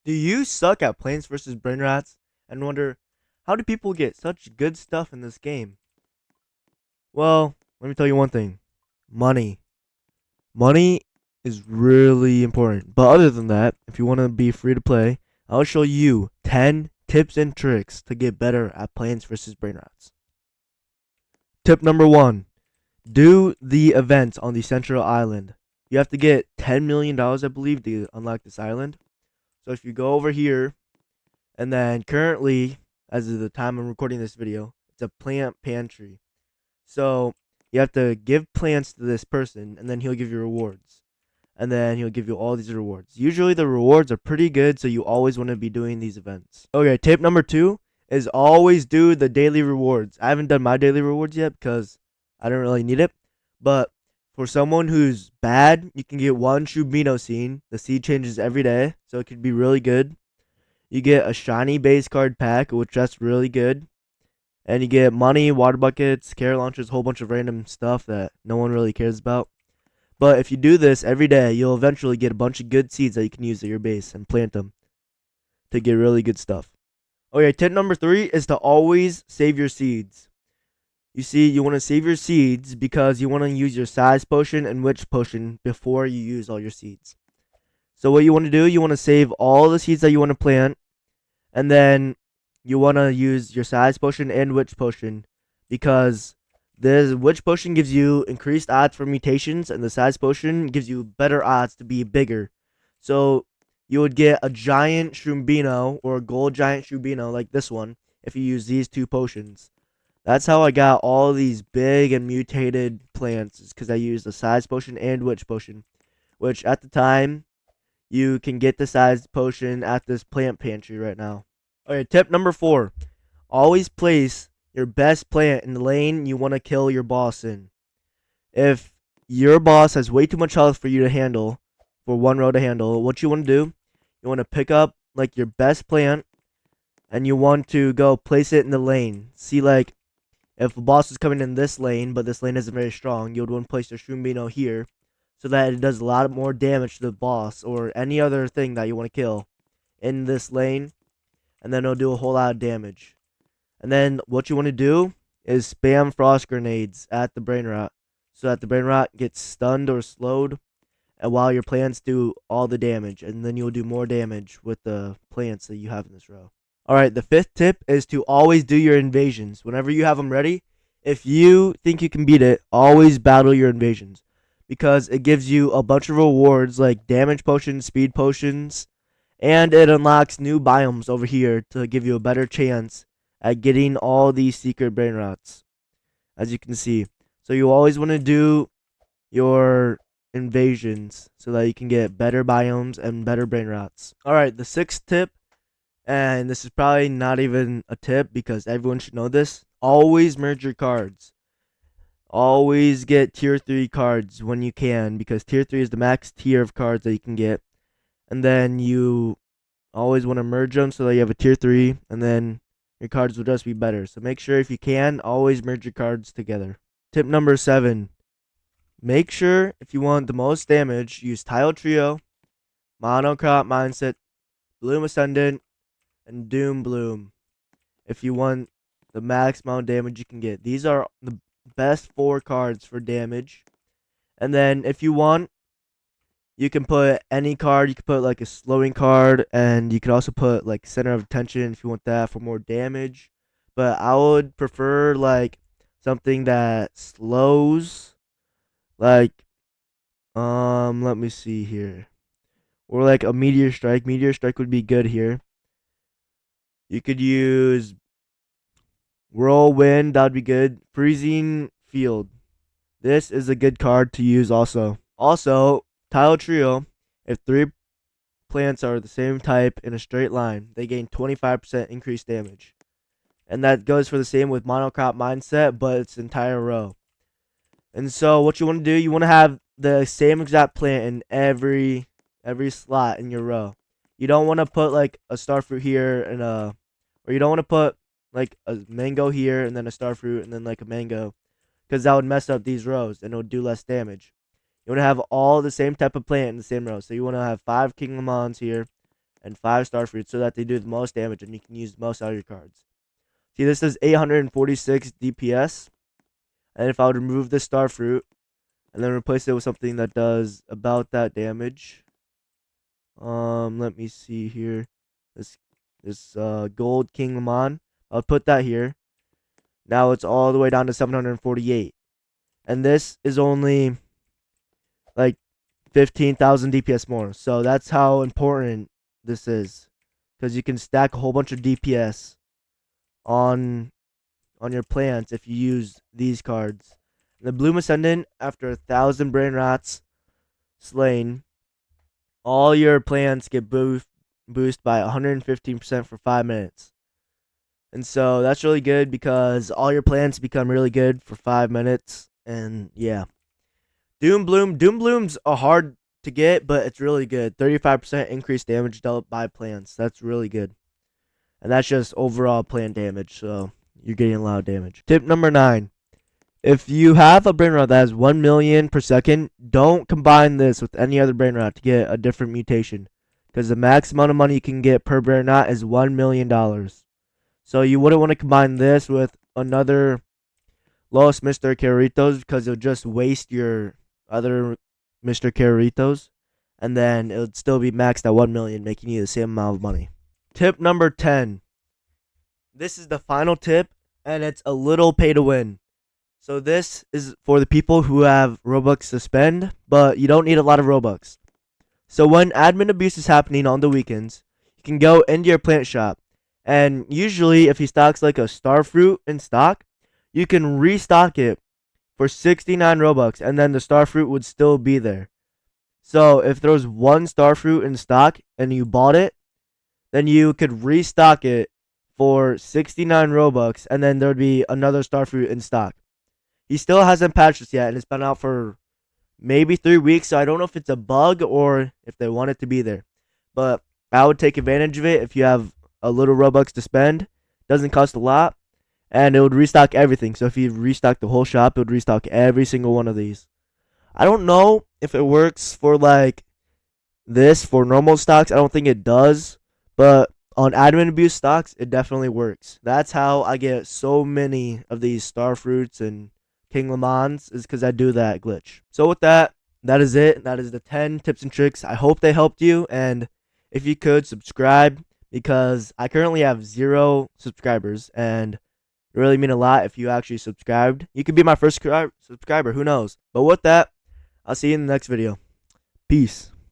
Do you suck at Plants vs. Brainrots and wonder how do people get such good stuff in this game? Well, let me tell you one thing. Money. Money is really important. But other than that, if you want to be free to play, I'll show you 10 tips and tricks to get better at Plants vs. Brainrots. Tip number 1. Do the events on the central island. You have to get $10 million, I believe, to unlock this island. So if you go over here, and then currently, as of the time I'm recording this video, it's a plant pantry. So you have to give plants to this person, and then he'll give you rewards. And then he'll give you all these rewards. Usually the rewards are pretty good, so you always want to be doing these events. Okay, tip number 2 is always do the daily rewards. I haven't done my daily rewards yet because I don't really need it. But for someone who's bad, you can get one Shubino seed. The seed changes every day, so it could be really good. You get a shiny base card pack, which that's really good. And you get money, water buckets, carrot launchers, a whole bunch of random stuff that no one really cares about. But if you do this every day, you'll eventually get a bunch of good seeds that you can use at your base and plant them to get really good stuff. Okay, tip number 3 is to always save your seeds. You see, you want to save your seeds because you want to use your size potion and witch potion before you use all your seeds. So what you want to do, you want to save all the seeds that you want to plant, and then you want to use your size potion and witch potion because this witch potion gives you increased odds for mutations, and the size potion gives you better odds to be bigger. So you would get a giant Shrombino or a gold giant Shrombino like this one if you use these two potions. That's how I got all these big and mutated plants, is because I used the size potion and witch potion, which at the time you can get the size potion at this plant pantry right now. Okay, tip number 4. Always place your best plant in the lane you want to kill your boss in. If your boss has way too much health for you to handle, for one row to handle, what you want to do, you want to pick up like your best plant and you want to go place it in the lane. See, like, if a boss is coming in this lane, but this lane isn't very strong, you would want to place your Shrombino here so that it does a lot more damage to the boss or any other thing that you want to kill in this lane, and then it'll do a whole lot of damage. And then what you want to do is spam frost grenades at the Brainrot so that the Brainrot gets stunned or slowed, and while your plants do all the damage, and then you'll do more damage with the plants that you have in this row. Alright, the 5th tip is to always do your invasions. Whenever you have them ready, if you think you can beat it, always battle your invasions, because it gives you a bunch of rewards like damage potions, speed potions, and it unlocks new biomes over here to give you a better chance at getting all these secret Brainrots, as you can see. So you always want to do your invasions so that you can get better biomes and better Brainrots. Alright, the 6th tip, and this is probably not even a tip because everyone should know this, always merge your cards. Always get tier 3 cards when you can, because tier 3 is the max tier of cards that you can get. And then you always want to merge them so that you have a tier 3, and then your cards will just be better. So make sure, if you can, always merge your cards together. Tip number 7. Make sure, if you want the most damage, use Tile Trio, Monocrop Mindset, Bloom Ascendant, and Doom Bloom. If you want the max amount of damage you can get. These are the best 4 cards for damage. And then if you want, you can put any card. You can put like a slowing card, and you can also put like center of attention if you want that for more damage. But I would prefer like something that slows, like let me see here, or like a meteor strike. Meteor strike would be good here. You could use whirlwind, that'd be good. Freezing field, this is a good card to use also. Tile Trio, if 3 plants are the same type in a straight line, they gain 25% increased damage. And that goes for the same with Monocrop Mindset, but it's entire row. And so what you want to do, you want to have the same exact plant in every slot in your row. You don't want to put like a starfruit here and or you don't want to put like a mango here and then a starfruit and then like a mango, because that would mess up these rows and it would do less damage. You want to have all the same type of plant in the same row. So you want to have 5 King Lemons here, and 5 star fruits so that they do the most damage and you can use the most out of your cards. See, this is 846 DPS. And if I would remove this star fruit and then replace it with something that does about that damage. Let me see here. This gold King Lemon. I'll put that here. Now it's all the way down to 748. And this is only like 15,000 DPS more. So that's how important this is. Because you can stack a whole bunch of DPS on your plants if you use these cards. The Bloom Ascendant, after 1,000 Brainrots slain, all your plants get boost by 115% for 5 minutes. And so that's really good because all your plants become really good for 5 minutes. And yeah. Doom Bloom's a hard to get, but it's really good. 35% increased damage dealt by plants. That's really good. And that's just overall plant damage. So you're getting a lot of damage. Tip number 9. If you have a Brainrot that has 1 million per second, don't combine this with any other Brainrot to get a different mutation. Because the max amount of money you can get per Brainrot is $1 million. So you wouldn't want to combine this with another Los Mr. Carritos because it'll just waste your other Mr. Carritos. And then it would still be maxed at 1 million, making you the same amount of money. Tip number 10. This is the final tip, and it's a little pay to win. So this is for the people who have Robux to spend, but you don't need a lot of Robux. So when admin abuse is happening on the weekends, you can go into your plant shop. And usually if he stocks like a star fruit in stock, you can restock it for 69 Robux, and then the star fruit would still be there. So if there was one star fruit in stock and you bought it, then you could restock it for 69 Robux, and then there would be another star fruit in stock. He still hasn't patched this yet, and it's been out for maybe 3 weeks, so I don't know if it's a bug or if they want it to be there. But I would take advantage of it if you have a little Robux to spend. Doesn't cost a lot, and it would restock everything. So if you restock the whole shop, it would restock every single one of these. I don't know if it works for like this for normal stocks. I don't think it does, but on admin abuse stocks, it definitely works. That's how I get so many of these star fruits and King Lemons, is because I do that glitch. So with that, that is it. That is the 10 tips and tricks. I hope they helped you, and if you could subscribe, because I currently have 0 subscribers, and it really mean a lot if you actually subscribed. You could be my first subscriber, who knows. But with that, I'll see you in the next video. Peace.